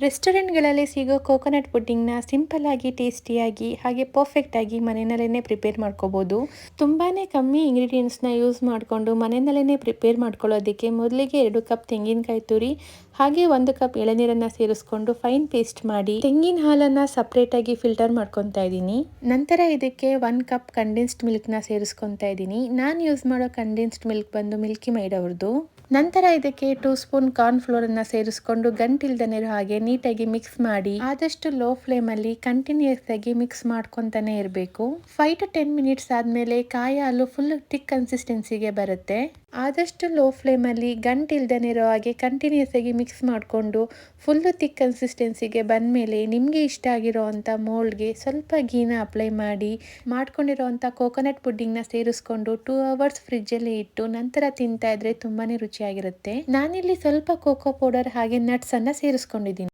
ರೆಸ್ಟೋರೆಂಟ್ಗಳಲ್ಲಿ ಸಿಗೋ coconut ಪುಡ್ಡಿಂಗ್ನ simple ಆಗಿ ಟೇಸ್ಟಿಯಾಗಿ ಹಾಗೆ ಪರ್ಫೆಕ್ಟ್ ಆಗಿ ಮನೆಯಲ್ಲೇ ಪ್ರಿಪೇರ್ ಮಾಡ್ಕೋಬೋದು. ತುಂಬಾ ಕಮ್ಮಿ ಇಂಗ್ರೀಡಿಯೆಂಟ್ಸ್ನ ಯೂಸ್ ಮಾಡಿಕೊಂಡು ಮನೆಯಲ್ಲೇ ಪ್ರಿಪೇರ್ ಮಾಡ್ಕೊಳ್ಳೋದಕ್ಕೆ ಮೊದಲಿಗೆ 2 ಕಪ್ ತೆಂಗಿನಕಾಯಿ ತುರಿ ಹಾಗೆ 1 ಕಪ್ ಎಳನೀರನ್ನು ಸೇರಿಸ್ಕೊಂಡು ಫೈನ್ ಪೇಸ್ಟ್ ಮಾಡಿ ತೆಂಗಿನ ಹಾಲನ್ನು ಸಪ್ರೇಟಾಗಿ ಫಿಲ್ಟರ್ ಮಾಡ್ಕೊತಾ ಇದ್ದೀನಿ. ನಂತರ ಇದಕ್ಕೆ 1 ಕಪ್ ಕಂಡೆನ್ಸ್ಡ್ ಮಿಲ್ಕ್ನ ಸೇರಿಸ್ಕೊತಾ ಇದ್ದೀನಿ. ನಾನು ಯೂಸ್ ಮಾಡೋ ಕಂಡೆನ್ಸ್ಡ್ ಮಿಲ್ಕ್ ಬಂದು ಮಿಲ್ಕಿ ಮೈಡ್ ಅವ್ರದ್ದು. ನಂತರ ಇದಕ್ಕೆ 2 ಸ್ಪೂನ್ ಕಾರ್ನ್ ಫ್ಲೋರ್ ಅನ್ನ ಸೇರಿಸ್ಕೊಂಡು ಗಂಟಿಲ್ದನೇ ಇರೋ ಹಾಗೆ ನೀಟಾಗಿ ಮಿಕ್ಸ್ ಮಾಡಿ ಆದಷ್ಟು ಲೋ ಫ್ಲೇಮ್ ಅಲ್ಲಿ ಕಂಟಿನ್ಯೂಸ್ ಆಗಿ ಮಿಕ್ಸ್ ಮಾಡ್ಕೊಂತಾನೆ ಇರಬೇಕು. 5 to 10 ಮಿನಿಟ್ಸ್ ಆದ್ಮೇಲೆ ಕಾಯಿ ಹಾಲು ಫುಲ್ ಥಿಕ್ ಕನ್ಸಿಸ್ಟೆನ್ಸಿಗೆ ಬರುತ್ತೆ. ಆದಷ್ಟು ಲೋ ಫ್ಲೇಮ್ ಅಲ್ಲಿ ಗಂಟಿಲ್ದನೇ ಇರೋ ಹಾಗೆ ಕಂಟಿನ್ಯೂಸ್ ಆಗಿ ಮಿಕ್ಸ್ ಮಾಡಿಕೊಂಡು ಫುಲ್ ಥಿಕ್ ಕನ್ಸಿಸ್ಟೆನ್ಸಿಗೆ ಬಂದ್ಮೇಲೆ ನಿಮ್ಗೆ ಇಷ್ಟ ಆಗಿರೋ ಅಂತ ಮೋಲ್ಡ್ಗೆ ಸ್ವಲ್ಪ ಗೀನ ಅಪ್ಲೈ ಮಾಡಿ ಮಾಡ್ಕೊಂಡಿರೋ ಅಂತ ಕೋಕೋನಟ್ ಪುಡ್ಡಿಂಗ್ನ ಸೇರಿಸ್ಕೊಂಡು 2 ಅವರ್ಸ್ ಫ್ರಿಜ್ಜಲ್ಲಿ ಇಟ್ಟು ನಂತರ ತಿಂತಾ ಇದ್ರೆ ತುಂಬಾನೇ ರುಚಿಯಾಗಿರುತ್ತೆ. ನಾನಿಲ್ಲಿ ಸ್ವಲ್ಪ ಕೋಕೋ ಪೌಡರ್ ಹಾಗೆ ನಟ್ಸ್ ಅನ್ನ ಸೇರಿಸ್ಕೊಂಡಿದ್ದೀನಿ.